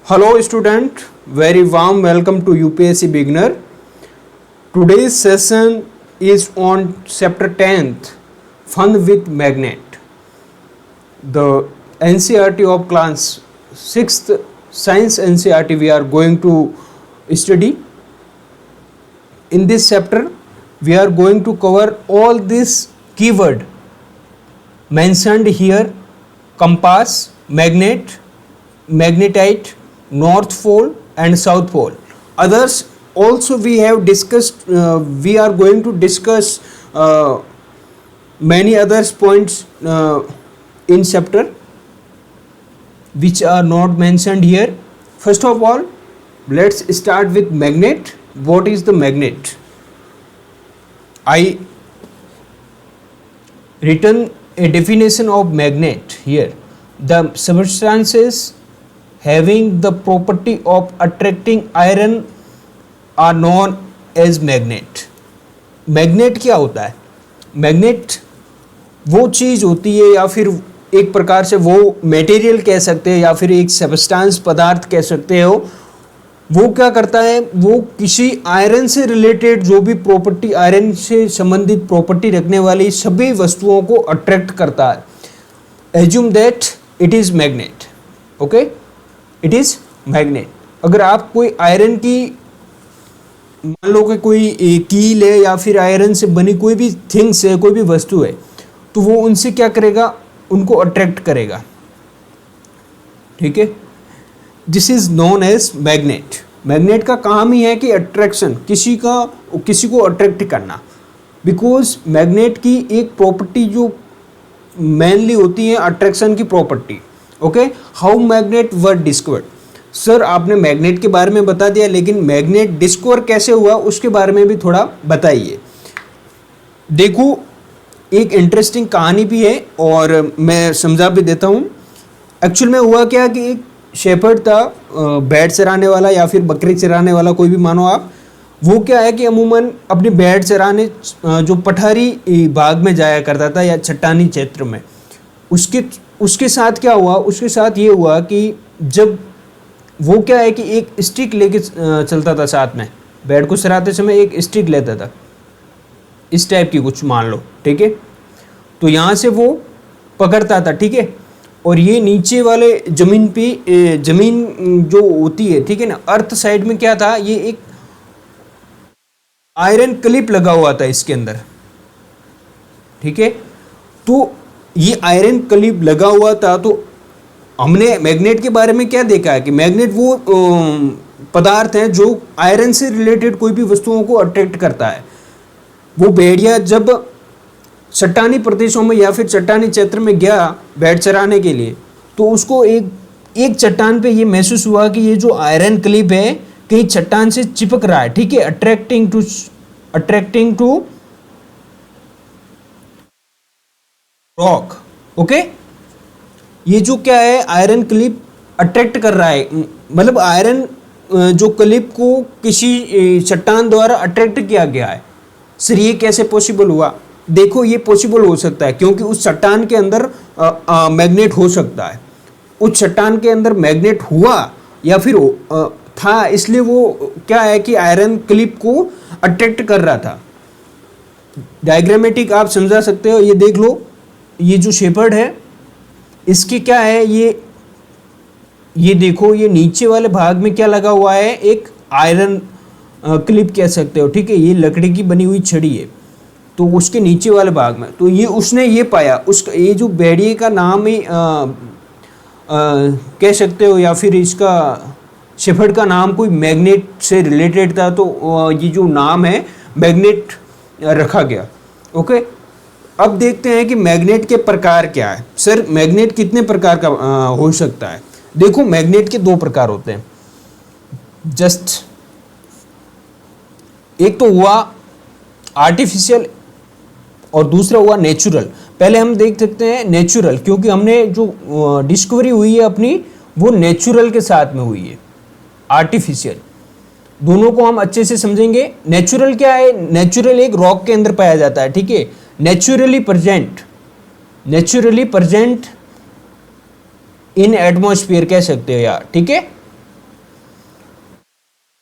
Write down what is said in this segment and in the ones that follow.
Hello student, very warm welcome to UPSC beginner. Today's session is on chapter 10th, Fun with Magnet. The NCERT of class 6th science NCERT we are going to study. In this chapter we are going to cover all this keyword mentioned here: compass, magnet, magnetite, north pole and south pole. Others also we have discussed, we are going to discuss many others points in chapter which are not mentioned here. First of all, let's start with magnet. What is the magnet? I written a definition of magnet here: the substances having the property of attracting iron are known as magnet. Magnet क्या होता है? Magnet वो चीज होती है या फिर एक प्रकार से वो मटेरियल कह सकते हैं या फिर एक सब्सटेंस पदार्थ कह सकते हो। वो क्या करता है? वो किसी आयरन से रिलेटेड जो भी प्रॉपर्टी, आयरन से संबंधित प्रॉपर्टी रखने वाली सभी वस्तुओं को अट्रैक्ट करता है। Assume that it is magnet. Okay, it is magnet. अगर आप कोई आयरन की, मान लो कि कोई कील है या फिर आयरन से बनी कोई भी थिंग्स है, कोई भी वस्तु है, तो वो उनसे क्या करेगा? उनको अट्रैक्ट करेगा। ठीक है, this is known as magnet. Magnet का काम ही है कि अट्रैक्शन, किसी को अट्रैक्ट करना। बिकॉज मैग्नेट की एक प्रॉपर्टी जो मेनली होती है अट्रैक्शन की property. Okay, how magnet were discovered? Sir आपने मैग्नेट के बारे में बता दिया, लेकिन मैग्नेट डिस्कवर कैसे हुआ उसके बारे में भी थोड़ा बताइए। देखो, एक इंटरेस्टिंग कहानी भी है और मैं समझा भी देता हूँ। एक्चुअल में हुआ क्या कि एक शेपर्ड था, भेड़ चराने वाला या फिर बकरी चराने वाला, कोई भी मानो आप। वो क्या है कि अमूमन अपनी भेड़ चराने जो पठारी भाग में जाया करता था या चट्टानी क्षेत्र में, उसके साथ क्या हुआ? उसके साथ ये हुआ कि जब वो क्या है कि एक स्टिक लेके चलता था साथ में, भेड़ को चराते समय एक स्टिक लेता था, इस टाइप की कुछ मान लो। ठीक है, तो यहाँ से वो पकड़ता था। ठीक है, और ये नीचे वाले जमीन पे, जमीन जो होती है, ठीक है ना, अर्थ साइड में क्या था? ये एक आयरन क्लिप लगा हुआ था इसके अंदर। ठीक है, तो ये आयरन क्लिप लगा हुआ था। तो हमने मैग्नेट के बारे में क्या देखा है कि मैग्नेट वो पदार्थ है जो आयरन से रिलेटेड कोई भी वस्तुओं को अट्रैक्ट करता है। वो भेड़िया जब चट्टानी प्रदेशों में या फिर चट्टानी क्षेत्र में गया भेड़ चराने के लिए, तो उसको एक चट्टान पे ये महसूस हुआ कि ये जो आयरन क्लिप है कहीं चट्टान से चिपक रहा है। ठीक है, अट्रैक्टिंग टू रॉक। ओके, ये जो क्या है, आयरन क्लिप अट्रैक्ट कर रहा है, मतलब आयरन जो क्लिप को किसी चट्टान द्वारा अट्रैक्ट किया गया है। सर ये कैसे पॉसिबल हुआ? देखो, ये पॉसिबल हो सकता है क्योंकि उस चट्टान के अंदर मैग्नेट हो सकता है। उस चट्टान के अंदर मैग्नेट हुआ या फिर था, इसलिए वो क्या है कि आयरन क्लिप को अट्रैक्ट कर रहा था। डायग्रामेटिक आप समझा सकते हो। ये देख लो, ये जो शेपर्ड है इसकी क्या है, ये देखो, ये नीचे वाले भाग में क्या लगा हुआ है? एक आयरन क्लिप कह सकते हो। ठीक है, ये लकड़ी की बनी हुई छड़ी है, तो उसके नीचे वाले भाग में, तो ये उसने ये पाया, उसका ये जो भेड़िए का नाम ही कह सकते हो या फिर इसका शेपर्ड का नाम कोई मैग्नेट से रिलेटेड था, तो ये जो नाम है मैग्नेट रखा गया। ओके, अब देखते हैं कि मैग्नेट के प्रकार क्या है। सर मैग्नेट कितने प्रकार का हो सकता है? देखो, मैग्नेट के दो प्रकार होते हैं। जस्ट एक तो हुआ आर्टिफिशियल और दूसरा हुआ नेचुरल। पहले हम देख सकते हैं नेचुरल, क्योंकि हमने जो डिस्कवरी हुई है अपनी, वो नेचुरल के साथ में हुई है। आर्टिफिशियल, दोनों को हम अच्छे से समझेंगे। नेचुरल क्या है? नेचुरल एक रॉक के अंदर पाया जाता है। ठीक है, नेचुरली प्रेजेंट इन एटमॉस्फेयर कह सकते हो यार। ठीक है,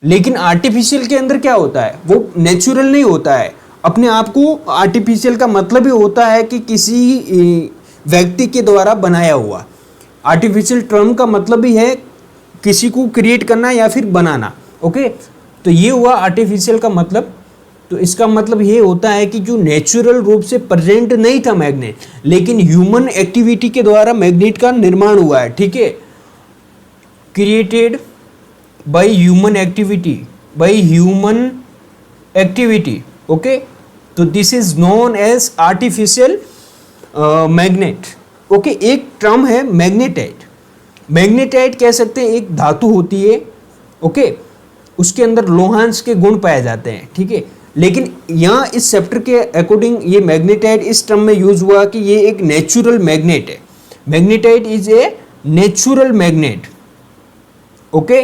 लेकिन आर्टिफिशियल के अंदर क्या होता है, वो नेचुरल नहीं होता है अपने आप को। आर्टिफिशियल का मतलब ही होता है कि किसी व्यक्ति के द्वारा बनाया हुआ। आर्टिफिशियल टर्म का मतलब ही है किसी को क्रिएट करना या फिर बनाना। ओके, तो ये हुआ आर्टिफिशियल का मतलब। तो इसका मतलब ये होता है कि जो नेचुरल रूप से प्रेजेंट नहीं था मैग्नेट, लेकिन ह्यूमन एक्टिविटी के द्वारा मैग्नेट का निर्माण हुआ है। ठीक है, created by human activity, by human activity. Okay, तो this is known as artificial magnet. Okay, एक टर्म है मैग्नेटाइट। मैग्नेटाइट कह सकते हैं एक धातु होती है। ओके, उसके अंदर लोहांश के गुण पाए जाते हैं। ठीक है, लेकिन यहाँ इस चैप्टर के अकॉर्डिंग ये मैग्नेटाइट इस टर्म में यूज हुआ कि ये एक नेचुरल मैग्नेट है। Magnetite is a natural magnet. Okay,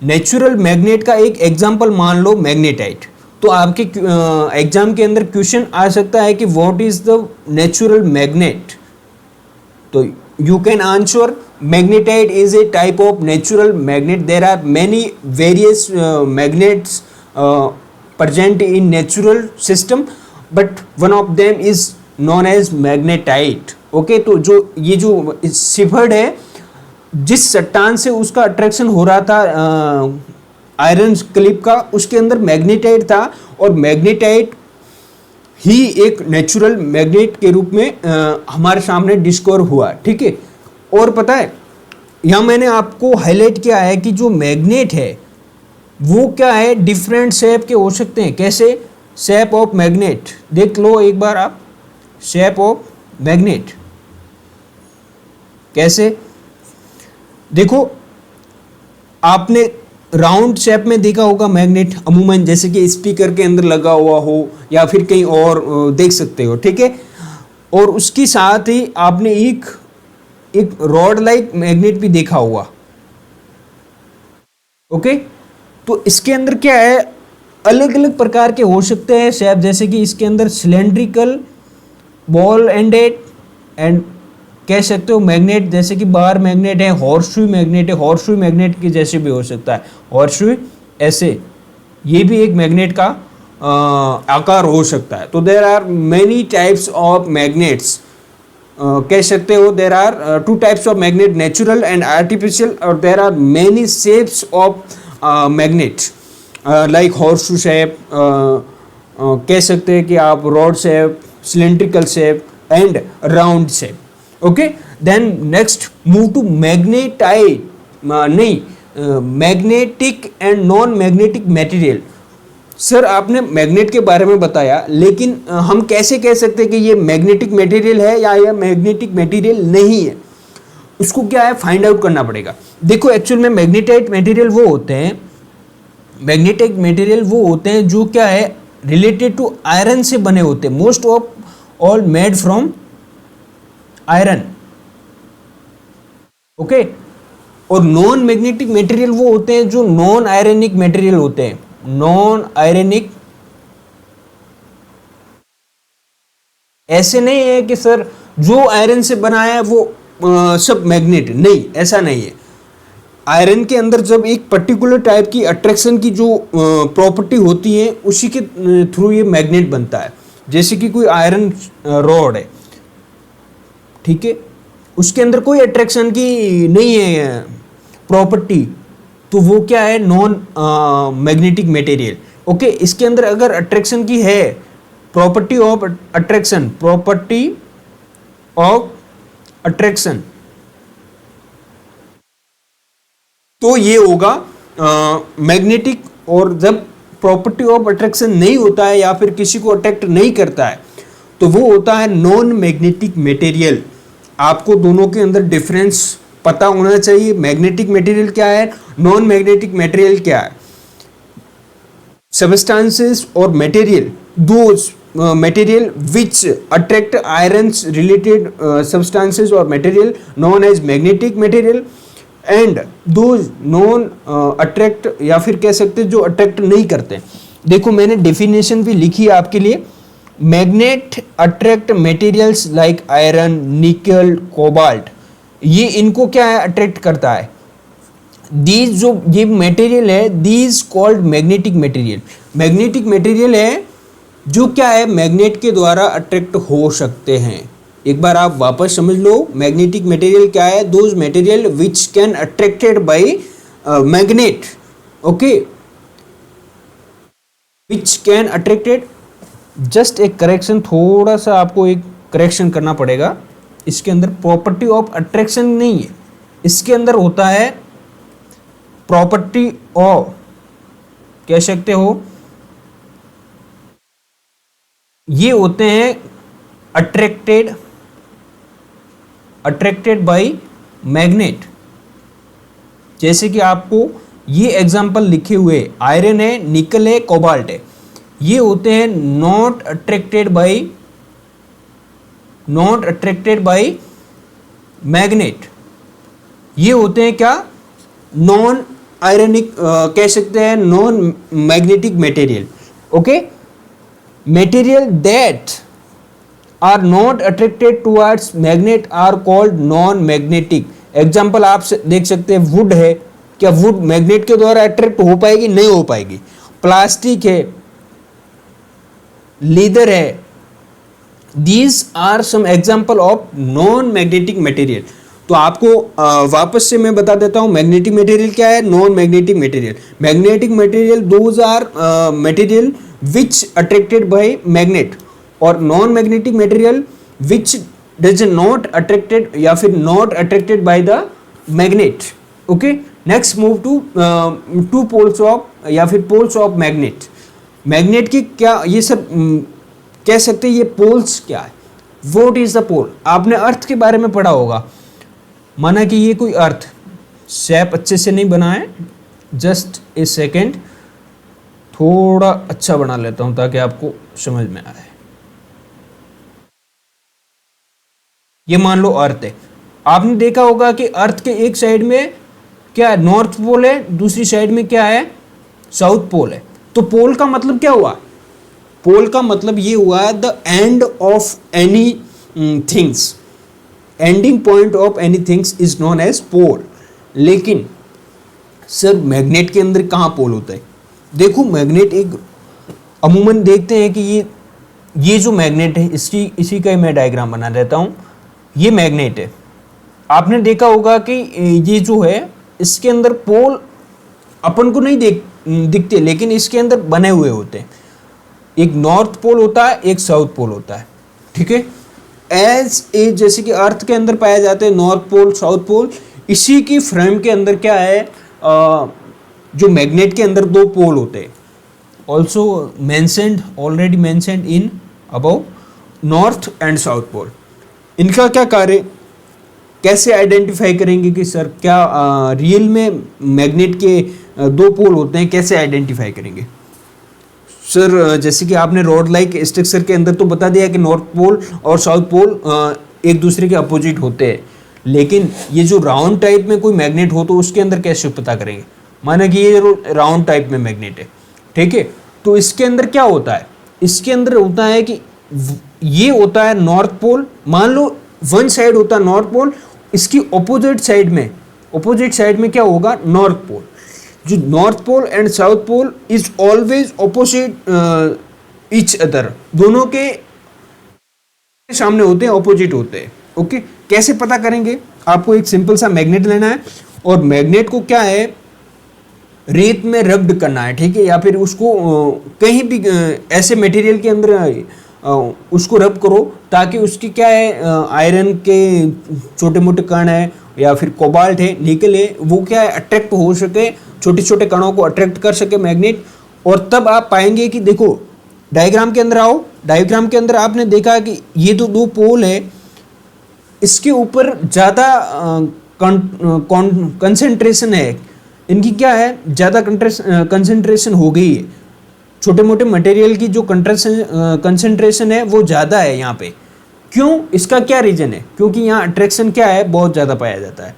natural magnet का एक एग्जांपल मान लो मैग्नेटाइट। तो आपके एग्जाम के अंदर क्वेश्चन आ सकता है कि what is the natural magnet. तो you can answer magnetite is a type of natural magnet. There are many various magnets present in natural system, but one of them is known as magnetite. Okay, तो जो ये जो सिफर्ड है, जिस चट्टान से उसका अट्रैक्शन हो रहा था आयरन क्लिप का, उसके अंदर मैग्नेटाइट था, और मैग्नेटाइट ही एक नेचुरल मैग्नेट के रूप में हमारे सामने डिस्कवर हुआ। ठीक है, और पता है यहाँ मैंने आपको हाईलाइट किया है कि जो मैग्नेट है वो क्या है, डिफरेंट शेप के हो सकते हैं। कैसे? शेप ऑफ मैग्नेट देख लो एक बार आप, शेप ऑफ मैग्नेट कैसे देखो, आपने राउंड शेप में देखा होगा मैग्नेट अमूमन, जैसे कि स्पीकर के अंदर लगा हुआ हो या फिर कहीं और देख सकते हो। ठीक है, और उसके साथ ही आपने एक रॉड लाइक मैग्नेट भी देखा हुआ। ओके, तो इसके अंदर क्या है, अलग अलग प्रकार के हो सकते हैं शेप, जैसे कि इसके अंदर सिलेंड्रिकल, बॉल एंडेड एंड कह सकते हो मैग्नेट, जैसे कि बार मैग्नेट है, हॉर्सशू मैग्नेट है, हॉर्सशू मैग्नेट के जैसे भी हो सकता है, हॉर्सशू ऐसे, ये भी एक मैग्नेट का आकार हो सकता है। तो there are many types of magnets, कह सकते हो there are two types of magnet, natural and artificial, और there are many shapes of magnets like horseshoe shape, कह सकते हैं कि आप rod shape, cylindrical shape and round shape. Okay, then next move to magnetite, magnetic and non magnetic material. Sir आपने magnet के बारे में बताया, लेकिन हम कैसे कह सकते हैं कि ये मैग्नेटिक मटेरियल है या ये मैग्नेटिक मटेरियल नहीं है? उसको क्या है, फाइंड आउट करना पड़ेगा। देखो एक्चुअल में मैग्नेटाइट मटेरियल वो होते हैं, मैग्नेटिक मटेरियल वो होते हैं जो क्या है, रिलेटेड टू आयरन से बने होते हैं, most of all made from iron. Okay, और नॉन मैग्नेटिक मटेरियल वो होते हैं जो नॉन आयरनिक मटेरियल होते हैं, नॉन आयरनिक। ऐसे नहीं है कि सर जो आयरन से बना है वो सब मैग्नेट, नहीं, ऐसा नहीं है। आयरन के अंदर जब एक पर्टिकुलर टाइप की अट्रैक्शन की जो प्रॉपर्टी होती है, उसी के थ्रू ये मैग्नेट बनता है। जैसे कि कोई आयरन रॉड है, ठीक है, उसके अंदर कोई अट्रैक्शन की नहीं है प्रॉपर्टी, तो वो क्या है, नॉन मैग्नेटिक मटेरियल। ओके, इसके अंदर अगर अट्रैक्शन की है, property of attraction, property of attraction, तो ये होगा मैग्नेटिक। और जब प्रॉपर्टी ऑफ अट्रैक्शन नहीं होता है या फिर किसी को अट्रैक्ट नहीं करता है, तो वो होता है नॉन मैग्नेटिक मटेरियल। आपको दोनों के अंदर डिफरेंस पता होना चाहिए, मैग्नेटिक मटेरियल क्या है, नॉन मैग्नेटिक मटेरियल क्या है। सबस्टेंसेस और material, those material which attract irons related substances or material known as magnetic material, and those non attract, या फिर कह सकते जो अट्रैक्ट नहीं करते। देखो मैंने डेफिनेशन भी लिखी है आपके लिए, magnet attract materials like iron, निकल, कोबाल्ट, ये इनको क्या है, अट्रैक्ट करता है। दीज जो ये मटेरियल है, these called magnetic material. Magnetic material है जो क्या है, मैग्नेट के द्वारा अट्रैक्ट हो सकते हैं। एक बार आप वापस समझ लो, मैग्नेटिक मटेरियल क्या है, those material which can attracted by magnet, okay, which can attracted. Just एक करेक्शन, थोड़ा सा आपको एक करेक्शन करना पड़ेगा। इसके अंदर प्रॉपर्टी ऑफ अट्रैक्शन नहीं है, इसके अंदर होता है प्रॉपर्टी ऑफ, कह सकते हो ये होते हैं अट्रैक्टेड बाय मैग्नेट। जैसे कि आपको ये एग्जांपल लिखे हुए, आयरन है, निकल है, कोबाल्ट है, ये होते हैं नॉट अट्रैक्टेड बाय मैग्नेट। ये होते हैं क्या, नॉन आयरनिक, कह सकते हैं non magnetic material. Okay, material that are not attracted towards magnet are called non magnetic. Example आप देख सकते हैं, वुड है, क्या वुड मैग्नेट के द्वारा अट्रैक्ट हो पाएगी? नहीं हो पाएगी। प्लास्टिक है, लेदर है, these are some example of non magnetic material. तो आपको वापस से मैं बता देता हूं, मैग्नेटिक मटेरियल क्या है, non magnetic material. Magnetic material those are material which attracted by magnet, और non magnetic material which does not attracted या फिर not attracted by the magnet. Okay, next move to poles of या फिर poles of magnet. Magnet की क्या ये सब कह सकते हैं, ये पोल्स क्या है, व्हाट इज द पोल। आपने अर्थ के बारे में पढ़ा होगा, माना कि ये कोई अर्थ शेप अच्छे से नहीं बना है, जस्ट ए सेकेंड, थोड़ा अच्छा बना लेता हूं ताकि आपको समझ में आए। ये मान लो अर्थ है, आपने देखा होगा कि अर्थ के एक साइड में क्या है, नॉर्थ पोल है, दूसरी साइड में क्या है, साउथ पोल है। तो पोल का मतलब क्या हुआ, पोल का मतलब ये हुआ the end of any things, ending point of any things is known as pole. लेकिन सर मैग्नेट के अंदर कहाँ पोल होता है? देखो मैग्नेट एक अमूमन देखते हैं कि ये जो मैग्नेट है, इसी का ही मैं डायग्राम बना देता हूँ। ये मैग्नेट है, आपने देखा होगा कि ये जो है इसके अंदर पोल अपन को नहीं दिखते, लेकिन इसके अंदर बने हुए होते हैं। एक नॉर्थ पोल होता है, एक साउथ पोल होता है, ठीक है। एज ए जैसे कि अर्थ के अंदर पाए जाते हैं नॉर्थ पोल, साउथ पोल, इसी की फ्रेम के अंदर क्या है, जो मैग्नेट के अंदर दो पोल होते हैं। Also mentioned, already mentioned in above, north and south pole. इनका क्या कार्य, कैसे आइडेंटिफाई करेंगे कि सर क्या रियल में मैग्नेट के दो पोल होते हैं, कैसे आइडेंटिफाई करेंगे? सर जैसे कि आपने रॉड लाइक स्ट्रक्चर के अंदर तो बता दिया कि नॉर्थ पोल और साउथ पोल एक दूसरे के अपोजिट होते हैं, लेकिन ये जो राउंड टाइप में कोई मैग्नेट हो तो उसके अंदर कैसे पता करेंगे? माना कि ये राउंड टाइप में मैग्नेट है, ठीक है, तो इसके अंदर क्या होता है, इसके अंदर होता है कि ये होता है नॉर्थ पोल, मान लो वन साइड होता है नॉर्थ पोल, इसकी अपोजिट साइड में क्या होगा, नॉर्थ पोल। जो north pole and south pole is always opposite each other, दोनों के सामने होते हैं, ऑपोजिट होते हैं। ओके, कैसे पता करेंगे? आपको एक सिंपल सा मैग्नेट लेना है और मैग्नेट को क्या है, रेत में रब्ड करना है, ठीक है, या फिर उसको कहीं भी ऐसे मटेरियल के अंदर उसको रब करो ताकि उसकी क्या है, आयरन के छोटे मोटे कण है या फिर कोबाल्ट है, निकल है, वो क्या है अट्रैक्ट हो सके, छोटे छोटे कणों को अट्रैक्ट कर सके मैग्नेट। और तब आप पाएंगे कि देखो डायग्राम के अंदर आओ, डायग्राम के अंदर आपने देखा कि ये तो दो पोल है, इसके ऊपर ज़्यादा कंसंट्रेशन है, इनकी क्या है, ज़्यादा कंसंट्रेशन हो गई है, छोटे मोटे मटेरियल की जो कंसंट्रेशन है वो ज़्यादा है यहाँ पे। क्यों? इसका क्या रीजन है? क्योंकि यहाँ अट्रैक्शन क्या है, बहुत ज़्यादा पाया जाता है।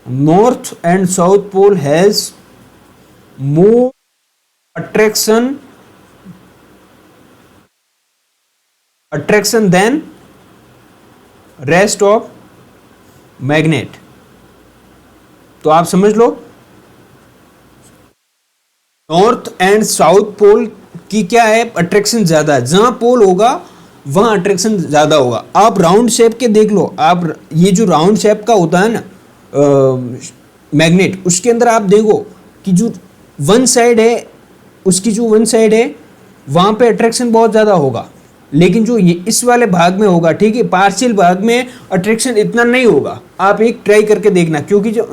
North and south pole has more attraction than rest of magnet। तो आप समझ लो नॉर्थ एंड साउथ पोल की क्या है, अट्रैक्शन ज़्यादा है। जहाँ पोल होगा वहाँ अट्रैक्शन ज़्यादा होगा। आप राउंड शेप के देख लो, आप ये जो राउंड शेप का होता है ना मैग्नेट, उसके अंदर आप देखो कि जो वन साइड है, उसकी जो वन साइड है वहाँ पे अट्रैक्शन बहुत ज़्यादा होगा, लेकिन जो ये इस वाले भाग में होगा, ठीक है, पार्शियल भाग में अट्रैक्शन इतना नहीं होगा। आप एक ट्राई करके देखना, क्योंकि जो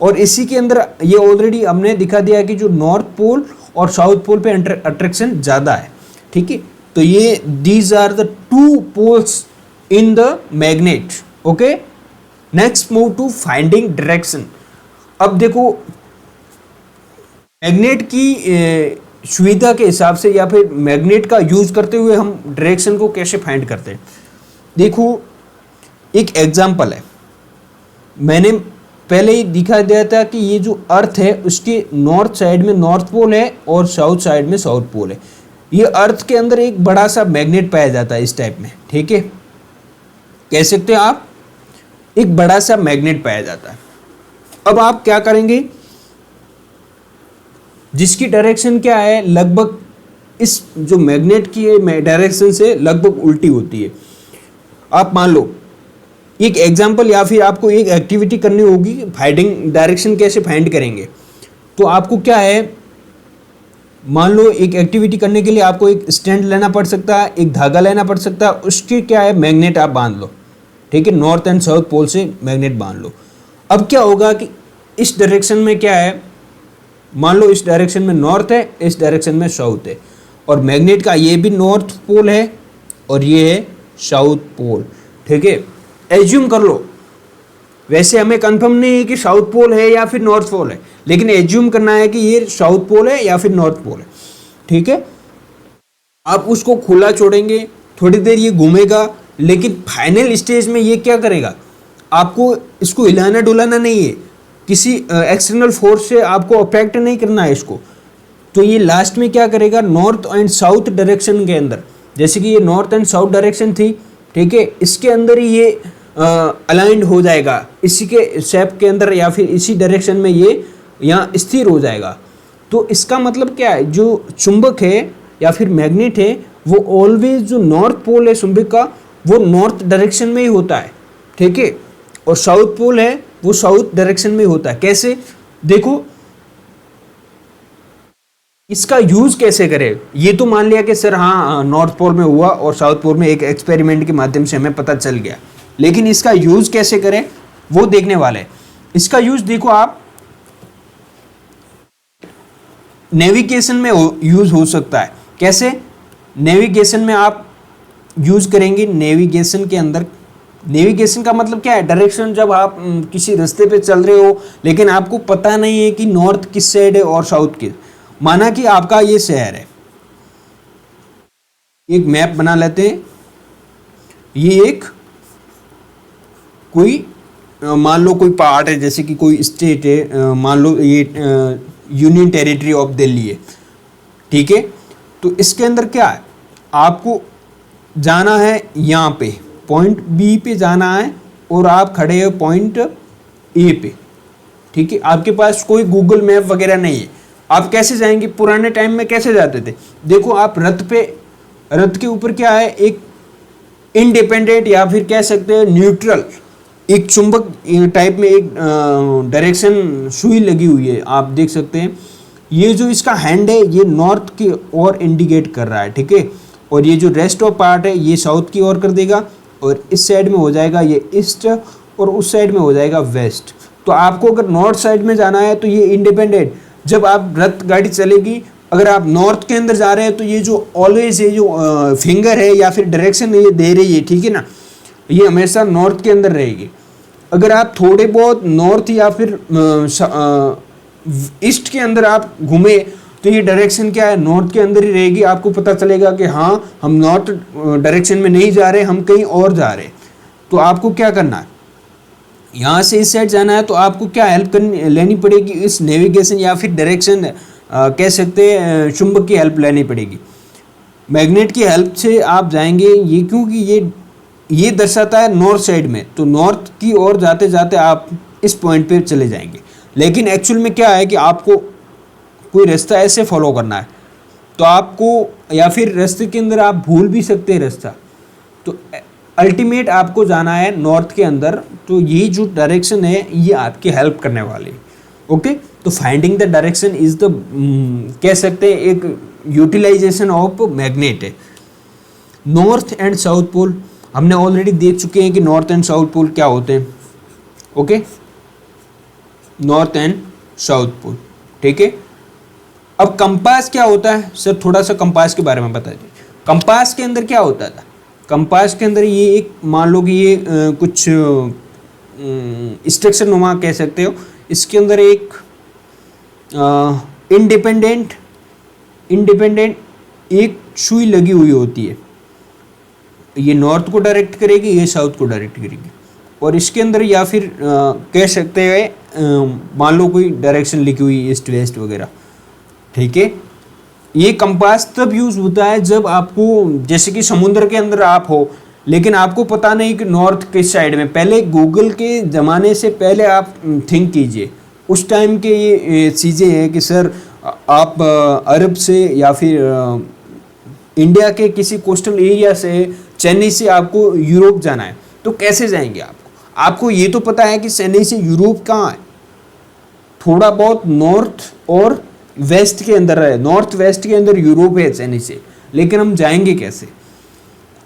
और इसी के अंदर ये ऑलरेडी हमने दिखा दिया कि जो नॉर्थ पोल और साउथ पोल पे अट्रैक्शन ज़्यादा है, ठीक है। तो ये these are the two poles in the magnet. Okay, next move to finding direction. अब देखो मैग्नेट की सुविधा के हिसाब से या फिर मैग्नेट का यूज करते हुए हम डायरेक्शन को कैसे फाइंड करते हैं। देखो एक एग्जांपल है, मैंने पहले ही दिखा दिया था कि ये जो अर्थ है उसके नॉर्थ साइड में नॉर्थ पोल है और साउथ साइड में साउथ पोल है। ये अर्थ के अंदर एक बड़ा सा मैग्नेट पाया जाता है इस टाइप में, ठीक है, कह सकते हैं आप एक बड़ा सा मैग्नेट पाया जाता है। अब आप क्या करेंगे, जिसकी डायरेक्शन क्या है, लगभग इस जो मैग्नेट की डायरेक्शन से लगभग उल्टी होती है। आप मान लो एक एग्जांपल या फिर आपको एक एक्टिविटी करनी होगी, फाइंडिंग डायरेक्शन कैसे फाइंड करेंगे। तो आपको क्या है, मान लो एक एक्टिविटी करने के लिए आपको एक स्टैंड लेना पड़ सकता है, एक धागा लेना पड़ सकता है, उसके क्या है मैग्नेट आप बांध लो, ठीक है, नॉर्थ एंड साउथ पोल से मैग्नेट बांध लो। अब क्या होगा कि इस डायरेक्शन में क्या है, मान लो इस डायरेक्शन में नॉर्थ है, इस डायरेक्शन में साउथ है, और मैग्नेट का ये भी नॉर्थ पोल है और ये है साउथ पोल, ठीक है। एज्यूम कर लो, वैसे हमें कंफर्म नहीं है कि साउथ पोल है या फिर नॉर्थ पोल है, लेकिन एज्यूम करना है कि ये साउथ पोल है या फिर नॉर्थ पोल है, ठीक है। आप उसको खुला छोड़ेंगे, थोड़ी देर ये घूमेगा, लेकिन फाइनल स्टेज में ये क्या करेगा, आपको इसको हिलाना डुलाना नहीं है, किसी एक्सटर्नल फोर्स से आपको अफेक्ट नहीं करना है इसको। तो ये लास्ट में क्या करेगा, नॉर्थ एंड साउथ डायरेक्शन के अंदर, जैसे कि ये नॉर्थ एंड साउथ डायरेक्शन थी, ठीक है, इसके अंदर ही ये अलाइंड हो जाएगा, इसी के शेप के अंदर या फिर इसी डायरेक्शन में ये यहाँ स्थिर हो जाएगा। तो इसका मतलब क्या है, जो चुंबक है या फिर मैग्नेट है वो ऑलवेज जो नॉर्थ पोल है चुंबक का वो नॉर्थ डायरेक्शन में ही होता है, ठीक है, और साउथ पोल है वो साउथ डायरेक्शन में होता है। कैसे, देखो इसका यूज कैसे करें। ये तो मान लिया कि सर हाँ नॉर्थ पोल में हुआ और साउथ पोल में एक एक्सपेरिमेंट के माध्यम से हमें पता चल गया, लेकिन इसका यूज कैसे करें वो देखने वाले हैं। इसका यूज देखो आप नेविगेशन में यूज हो सकता है। कैसे, नेविगेशन में आप यूज करेंगे, नेविगेशन के अंदर, नेविगेशन का मतलब क्या है, डायरेक्शन, जब आप किसी रास्ते पे चल रहे हो लेकिन आपको पता नहीं है कि नॉर्थ किस साइड है और साउथ किस, माना कि आपका ये शहर है, एक मैप बना लेते हैं, ये एक कोई मान लो कोई पार्ट है, जैसे कि कोई स्टेट है, मान लो ये यूनियन टेरिटरी ऑफ दिल्ली है, ठीक है। तो इसके अंदर क्या है, आपको जाना है यहाँ पे, पॉइंट बी पे जाना है और आप खड़े हो पॉइंट ए पे, ठीक है, आपके पास कोई गूगल मैप वगैरह नहीं है, आप कैसे जाएंगे, पुराने टाइम में कैसे जाते थे, देखो आप रथ पे, रथ के ऊपर क्या है, एक इंडिपेंडेंट या फिर कह सकते हैं न्यूट्रल एक चुंबक टाइप में एक डायरेक्शन सुई लगी हुई है, आप देख सकते हैं। ये जो इसका हैंड है ये नॉर्थ की ओर इंडिकेट कर रहा है, ठीक है, और ये जो रेस्ट ऑफ पार्ट है ये साउथ की ओर कर देगा, और इस साइड में हो जाएगा ये ईस्ट और उस साइड में हो जाएगा वेस्ट। तो आपको अगर नॉर्थ साइड में जाना है तो ये इंडिपेंडेंट, जब आप रथ गाड़ी चलेगी, अगर आप नॉर्थ के अंदर जा रहे हैं तो ये जो ऑलवेज ये जो फिंगर है या फिर डायरेक्शन ये दे रही है, ठीक है ना, ये हमेशा नॉर्थ के अंदर रहेगी। अगर आप थोड़े बहुत नॉर्थ या फिर ईस्ट के अंदर आप घूमे तो ये डायरेक्शन क्या है, नॉर्थ के अंदर ही रहेगी। आपको पता चलेगा कि हाँ हम नॉर्थ डायरेक्शन में नहीं जा रहे, हम कहीं और जा रहे। तो आपको क्या करना है, यहाँ से इस साइड जाना है तो आपको क्या हेल्प करनी लेनी पड़ेगी, इस नेविगेशन या फिर डायरेक्शन कह सकते हैं चुंबक की हेल्प लेनी पड़ेगी, मैग्नेट की हेल्प से आप जाएंगे। ये क्योंकि ये दर्शाता है नॉर्थ साइड में, तो नॉर्थ की ओर जाते जाते आप इस पॉइंट पे चले जाएंगे। लेकिन एक्चुअल में क्या है कि आपको कोई रास्ता ऐसे फॉलो करना है तो आपको, या फिर रास्ते के अंदर आप भूल भी सकते हैं रास्ता, तो अल्टीमेट आपको जाना है नॉर्थ के अंदर। तो ये जो डायरेक्शन है ये आपकी हेल्प करने वाली है। ओके, तो finding the direction is the कह सकते हैं एक यूटिलाइजेशन ऑफ मैग्नेट है। नॉर्थ एंड साउथ पोल हमने ऑलरेडी देख चुके हैं कि नॉर्थ एंड साउथ पोल क्या होते हैं। Okay, north and south pole, ठीक है। अब कंपास क्या होता है सर, थोड़ा सा कंपास के बारे में बता दीजिए। कंपास के अंदर क्या होता था, कंपास के अंदर ये एक मान लो कि ये कुछ स्ट्रक्चर नुमा कह सकते हो, इसके अंदर एक इंडिपेंडेंट एक सुई लगी हुई होती है, ये नॉर्थ को डायरेक्ट करेगी, ये साउथ को डायरेक्ट करेगी, और इसके अंदर या फिर कह सकते हैं मान लो कोई डायरेक्शन लिखी हुई ईस्ट वेस्ट वगैरह, ठीक है। ये कंपास तब यूज होता है जब आपको, जैसे कि समुद्र के अंदर आप हो लेकिन आपको पता नहीं कि नॉर्थ किस साइड में। पहले गूगल के ज़माने से पहले आप थिंक कीजिए, उस टाइम के ये चीज़ें हैं कि सर आप अरब से या फिर इंडिया के किसी कोस्टल एरिया से, चेन्नई से आपको यूरोप जाना है तो कैसे जाएंगे आपको ये तो पता है कि चेन्नई से यूरोप कहाँ है, थोड़ा बहुत नॉर्थ और वेस्ट के अंदर है, नॉर्थ वेस्ट के अंदर यूरोप है चेन्नई से, लेकिन हम जाएंगे कैसे।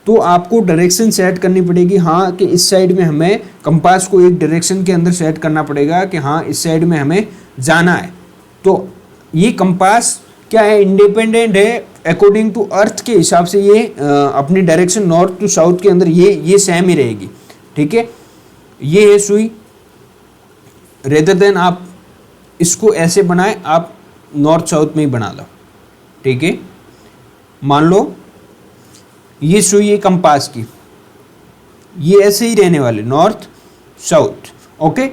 तो आपको डायरेक्शन सेट करनी पड़ेगी, हाँ कि इस साइड में हमें, कंपास को एक डायरेक्शन के अंदर सेट करना पड़ेगा कि हाँ इस साइड में हमें जाना है। तो ये कंपास क्या है, इंडिपेंडेंट है अकॉर्डिंग टू अर्थ के हिसाब से, ये अपनी डायरेक्शन नॉर्थ टू साउथ के अंदर ये सेम ही रहेगी, ठीक है। ये है सुई, रेदर देन आप इसको ऐसे बनाए, आप नॉर्थ साउथ में ही बना लो, ठीक है। मान लो ये सुई है कंपास की, ये ऐसे ही रहने वाले नॉर्थ साउथ, ओके।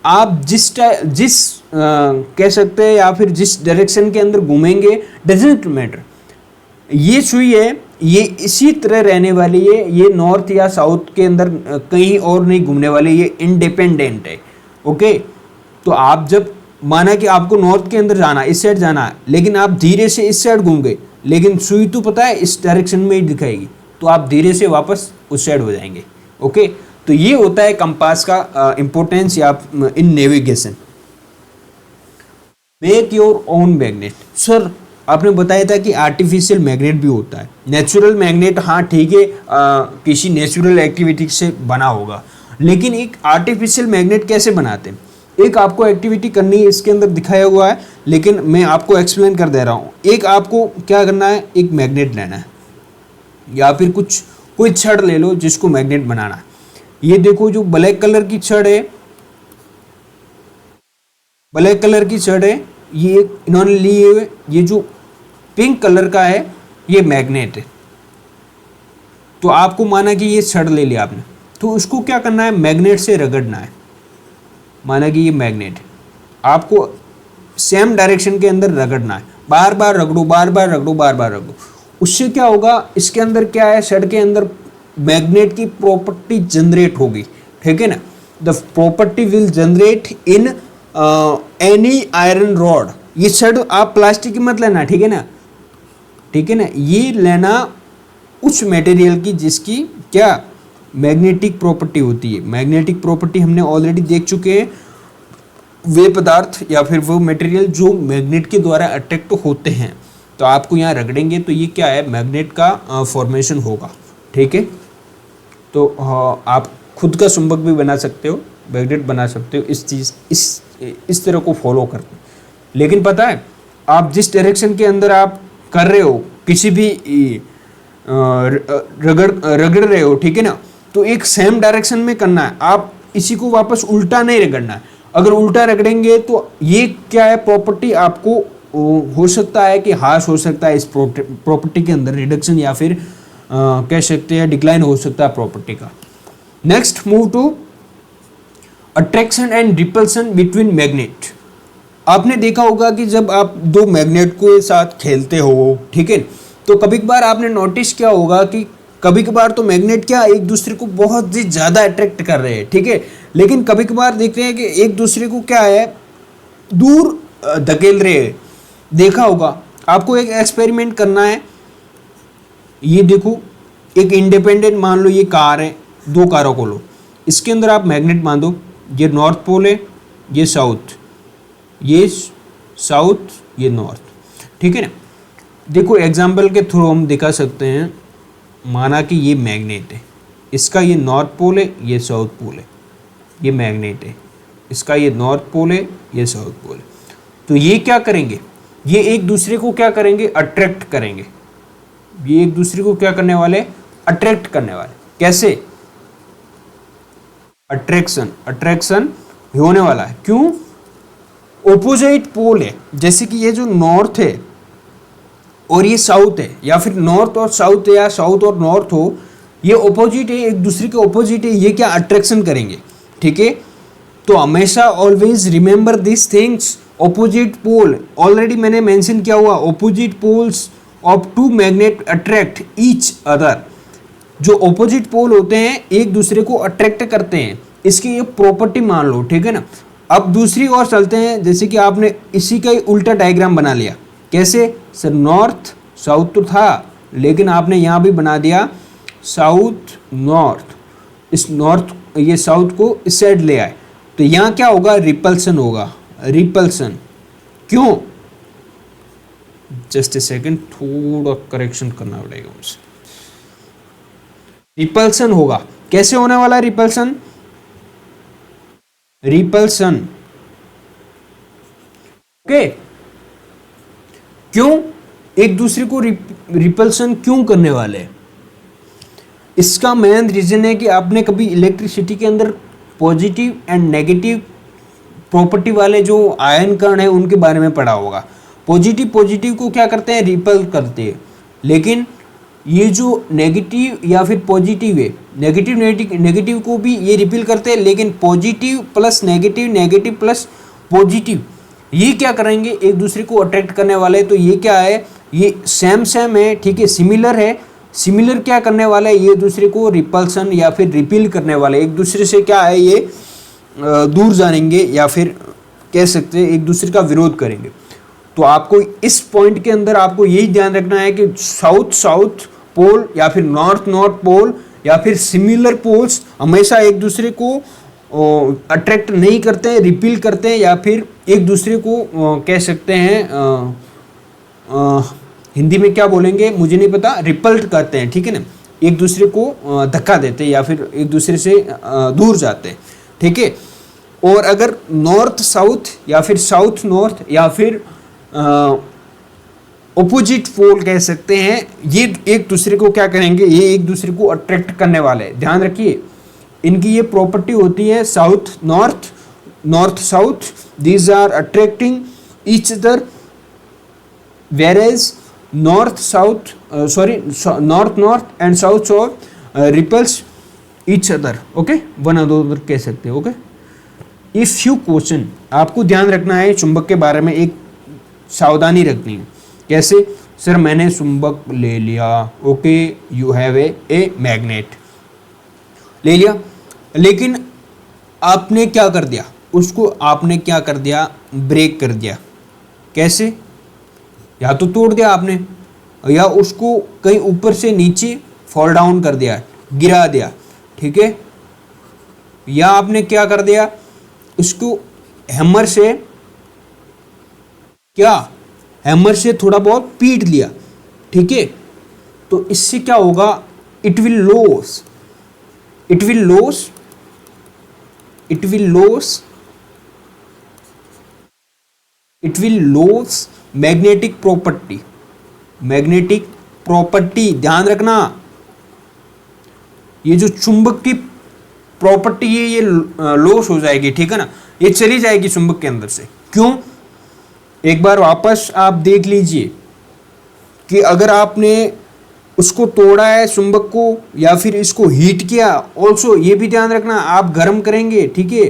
आप जिस कह सकते हैं या फिर जिस डायरेक्शन के अंदर घूमेंगे डजंट मैटर, ये सुई है ये इसी तरह रहने वाली है, ये नॉर्थ या साउथ के अंदर कहीं और नहीं घूमने वाली, ये इंडिपेंडेंट है, ओके। तो आप जब माना कि आपको नॉर्थ के अंदर जाना, इस साइड जाना है, लेकिन आप धीरे से इस साइड घूम गए, लेकिन सुई तो पता है इस डायरेक्शन में ही दिखाएगी, तो आप धीरे से वापस उस साइड हो जाएंगे, ओके। तो ये होता है कंपास का इंपॉर्टेंस या in navigation. Make your own magnet, sir आपने बताया था कि आर्टिफिशियल मैग्नेट भी होता है, नेचुरल मैग्नेट, हाँ ठीक है, किसी नेचुरल एक्टिविटी से बना होगा, लेकिन एक आर्टिफिशियल मैग्नेट कैसे बनाते हैं, एक आपको एक्टिविटी करनी है, इसके अंदर दिखाया हुआ है, लेकिन मैं आपको एक्सप्लेन कर दे रहा हूँ। एक आपको क्या करना है, एक मैग्नेट लेना है या फिर कोई छड़ ले लो जिसको मैग्नेट बनाना है। ये देखो जो ब्लैक कलर की छड़ है, ब्लैक कलर की छड़ है, ये इन्होंने लिए हुए, ये जो पिंक कलर का है ये मैग्नेट है। तो आपको माना कि ये छड़ ले लिया आपने, तो उसको क्या करना है, मैग्नेट से रगड़ना है। माना कि ये मैग्नेट है, आपको सेम डायरेक्शन के अंदर रगड़ना है, बार बार रगड़ो, बार बार रगड़ो, बार बार रगड़ो। उससे क्या होगा, इसके अंदर क्या है, छड़ के अंदर मैग्नेट की प्रॉपर्टी जनरेट होगी, ठीक है ना। The property will generate in any iron rod. ये छड़ आप प्लास्टिक की मत लेना, ठीक है ना, ठीक है ना, ये लेना उस मटेरियल की जिसकी क्या मैग्नेटिक प्रॉपर्टी होती है। मैग्नेटिक प्रॉपर्टी हमने ऑलरेडी देख चुके हैं, वे पदार्थ या फिर वो मटेरियल जो मैग्नेट के द्वारा अट्रैक्ट होते हैं। तो आपको यहाँ रगड़ेंगे तो ये क्या है, मैग्नेट का फॉर्मेशन होगा, ठीक है। तो आप खुद का चुंबक भी बना सकते हो, मैग्नेट बना सकते हो, इस तरह को फॉलो करते। लेकिन पता है आप जिस डायरेक्शन के अंदर आप कर रहे हो, किसी भी रगड़ रहे हो, ठीक है ना, तो एक सेम डायरेक्शन में करना है, आप इसी को वापस उल्टा नहीं रगड़ना है। अगर उल्टा रगड़ेंगे तो ये क्या है, प्रॉपर्टी आपको हो सकता है कि हास हो सकता है, इस प्रॉपर्टी के अंदर रिडक्शन या फिर कह सकते हैं डिक्लाइन हो सकता है प्रॉपर्टी का। Next move to attraction and repulsion between magnet. आपने देखा होगा कि जब आप दो मैग्नेट के साथ खेलते हो, ठीक है, तो कभी कभार आपने नोटिस किया होगा कि कभी कभार तो मैग्नेट क्या एक दूसरे को बहुत ही ज़्यादा अट्रैक्ट कर रहे हैं, ठीक है, लेकिन कभी कभार देख रहे हैं कि एक दूसरे को क्या है दूर धकेल रहे हैं। देखा होगा, आपको एक एक्सपेरिमेंट करना है। ये देखो, एक इंडिपेंडेंट मान लो ये कार है, दो कारों को लो, इसके अंदर आप मैग्नेट बांधो, ये नॉर्थ पोल है, ये साउथ, ये साउथ, ये नॉर्थ, ठीक है ना। देखो एग्जाम्पल के थ्रू हम दिखा सकते हैं, माना कि ये मैग्नेट है, इसका ये नॉर्थ पोल है, ये साउथ पोल है, ये मैग्नेट है, इसका ये नॉर्थ पोल है, ये साउथ पोल है। तो ये क्या करेंगे, ये एक दूसरे को क्या करेंगे, अट्रैक्ट करेंगे। ये एक दूसरे को क्या करने वाले, अट्रैक्ट करने वाले। कैसे, अट्रैक्शन, अट्रैक्शन होने वाला है। क्यों, ओपोजिट पोल है, जैसे कि ये जो नॉर्थ है और ये साउथ है, या फिर नॉर्थ और साउथ है, या साउथ और नॉर्थ हो, ये ओपोजिट है, एक दूसरे के ओपोजिट है, ये क्या अट्रैक्शन करेंगे, ठीक है। तो हमेशा always remember this things, opposite pole, already मैंने मेंशन किया हुआ, opposite poles of two magnet attract each other. जो ओपोजिट पोल होते हैं एक दूसरे को अट्रैक्ट करते हैं, इसकी ये प्रॉपर्टी मान लो, ठीक है ना। अब दूसरी ओर चलते हैं, जैसे कि आपने इसी का ही उल्टा डायग्राम बना लिया। कैसे सर, नॉर्थ साउथ तो था, लेकिन आपने यहाँ भी बना दिया साउथ नॉर्थ, इस नॉर्थ ये साउथ को इस साइड ले आए, तो यहाँ क्या होगा, रिपल्सन होगा, रिपल्सन। क्यों, जस्ट ए सेकेंड, थोड़ा करेक्शन करना पड़ेगा मुझे। रिपल्सन होगा, कैसे होने वाला है रिपल्सन, रिपल्सन, ओके। क्यों, एक दूसरे को रिपल्सन क्यों करने वाले हैं, इसका मेन रीजन है कि आपने कभी इलेक्ट्रिसिटी के अंदर पॉजिटिव एंड नेगेटिव प्रॉपर्टी वाले जो आयन कण है उनके बारे में पढ़ा होगा। पॉजिटिव पॉजिटिव को क्या करते हैं, रिपल करते हैं, लेकिन ये जो नेगेटिव या फिर पॉजिटिव है, नेगेटिव नेगेटिव को भी ये रिपील करते हैं, लेकिन positive plus negative, negative plus positive, ये क्या करेंगे, एक दूसरे को अट्रैक्ट करने वाले। तो ये क्या है, ये सेम है, ठीक है, सिमिलर है। सिमिलर क्या करने वाला है, ये दूसरे को रिपल्सन या फिर रिपील करने वाले, एक दूसरे से क्या है, ये दूर जाएंगे, या फिर कह सकते हैं एक दूसरे का विरोध करेंगे। तो आपको इस पॉइंट के अंदर आपको यही ध्यान रखना है कि साउथ साउथ पोल या फिर नॉर्थ नॉर्थ पोल या फिर सिमिलर पोल्स हमेशा एक दूसरे को अट्रैक्ट नहीं करते हैं, रिपील करते हैं, या फिर एक दूसरे को कह सकते हैं हिंदी में क्या बोलेंगे मुझे नहीं पता, रिपल्ट करते हैं, ठीक है ना, एक दूसरे को धक्का देते हैं या फिर एक दूसरे से दूर जाते हैं, ठीक है। और अगर नॉर्थ साउथ या फिर साउथ नॉर्थ या फिर ओपोजिट पोल कह सकते हैं, ये एक दूसरे को क्या करेंगे, ये एक दूसरे को अट्रैक्ट करने वाले हैं। ध्यान रखिए, इनकी ये प्रॉपर्टी होती है south north, north south, these are attracting each other, whereas north south north north and south south repels each other, okay, one another कह सकते हैं, okay। if few question, आपको ध्यान रखना है चुंबक के बारे में, एक सावधानी रखनी है। कैसे सर, मैंने चुंबक ले लिया, okay, you have a magnet ले लिया, लेकिन आपने क्या कर दिया, उसको आपने क्या कर दिया, ब्रेक कर दिया। कैसे, या तो तोड़ दिया आपने, या उसको कहीं ऊपर से नीचे फॉल डाउन कर दिया, गिरा दिया, ठीक है, या आपने क्या कर दिया, उसको हैमर से क्या, हैमर से थोड़ा बहुत पीट लिया, ठीक है। तो इससे क्या होगा, it will loss, it will loss, it will loss, it will loss magnetic property, magnetic property, ध्यान रखना, ये जो चुंबक की प्रॉपर्टी है ये लॉस हो जाएगी, ठीक है ना, ये चली जाएगी चुंबक के अंदर से। क्यों, एक बार वापस आप देख लीजिए कि अगर आपने उसको तोड़ा है चुंबक को या फिर इसको हीट किया, ऑल्सो ये भी ध्यान रखना, आप गर्म करेंगे, ठीक है,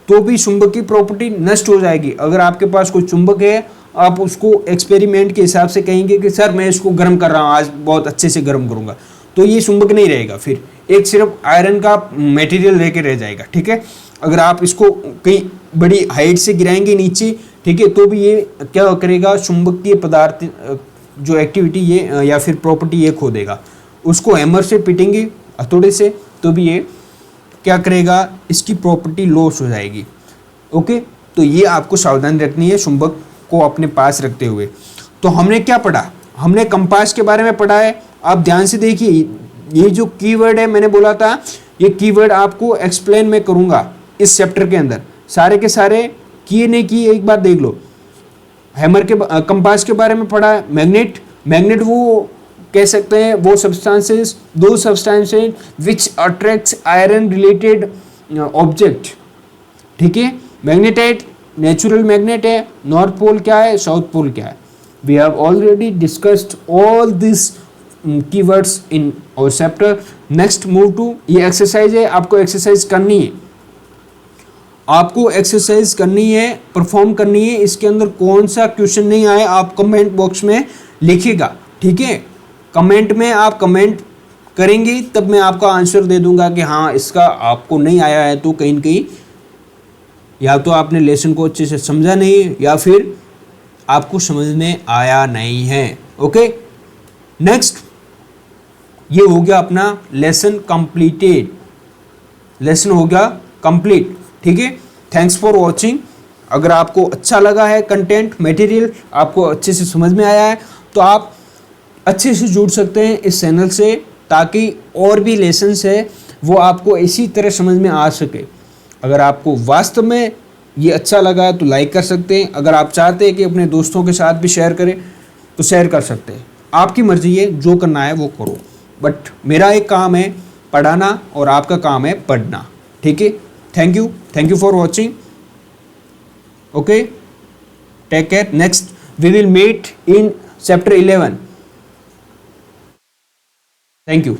तो भी चुंबक की प्रॉपर्टी नष्ट हो जाएगी। अगर आपके पास कोई चुंबक है, आप उसको एक्सपेरिमेंट के हिसाब से कहेंगे कि सर मैं इसको गर्म कर रहा हूँ, आज बहुत अच्छे से गर्म करूँगा, तो ये चुंबक नहीं रहेगा, फिर एक सिर्फ आयरन का मटेरियल लेके रह जाएगा, ठीक है। अगर आप इसको कहीं बड़ी हाइट से गिराएंगे नीचे, ठीक है, तो भी ये क्या करेगा, चुंबकीय पदार्थ जो एक्टिविटी ये या फिर प्रॉपर्टी ये खो देगा। उसको हैमर से पीटेंगे हथौड़े से तो भी ये क्या करेगा, इसकी प्रॉपर्टी लॉस हो जाएगी। ओके, तो ये आपको सावधानी रखनी है चुंबक को अपने पास रखते हुए। तो हमने क्या पढ़ा, हमने कंपास के बारे में पढ़ा है। आप ध्यान से देखिए, ये जो कीवर्ड है मैंने बोला था, ये कीवर्ड आपको एक्सप्लेन मैं करूंगा इस चैप्टर के अंदर। सारे के सारे किए नहीं किए एक बार देख लो। हैमर के कंपास के बारे में पढ़ा है। मैग्नेट, मैग्नेट वो कह सकते हैं वो सब्सटेंसेस, दो substances which attracts iron related object. ठीक है, मैग्नेटाइट नेचुरल मैग्नेट है, नॉर्थ पोल क्या है, साउथ पोल क्या है। We have already discussed all this keywords in our chapter. Next move to, ये एक्सरसाइज है, आपको एक्सरसाइज करनी है, आपको एक्सरसाइज करनी है, परफॉर्म करनी है। इसके अंदर कौन सा क्वेश्चन नहीं आया आप कमेंट बॉक्स में लिखिएगा। ठीक है, कमेंट में आप कमेंट करेंगे तब मैं आपका आंसर दे दूंगा कि हाँ इसका आपको नहीं आया है, तो कहीं न कहीं या तो आपने लेसन को अच्छे से समझा नहीं या फिर आपको समझ में आया नहीं है। ओके, नेक्स्ट, ये हो गया अपना लेसन कंप्लीटेड, लेसन हो गया कंप्लीट। ठीक है, थैंक्स फॉर वॉचिंग। अगर आपको अच्छा लगा है कंटेंट मटेरियल, आपको अच्छे से समझ में आया है, तो आप अच्छे से जुड़ सकते हैं इस चैनल से, ताकि और भी लेसन्स है वो आपको इसी तरह समझ में आ सके। अगर आपको वास्तव में ये अच्छा लगा है तो लाइक कर सकते हैं। अगर आप चाहते हैं कि अपने दोस्तों के साथ भी शेयर करें तो शेयर कर सकते हैं। आपकी मर्जी है, जो करना है वो करो, बट मेरा एक काम है पढ़ाना और आपका काम है पढ़ना। ठीक है, thank you for watching. Okay, take care. Next we will meet in chapter 11। Thank you.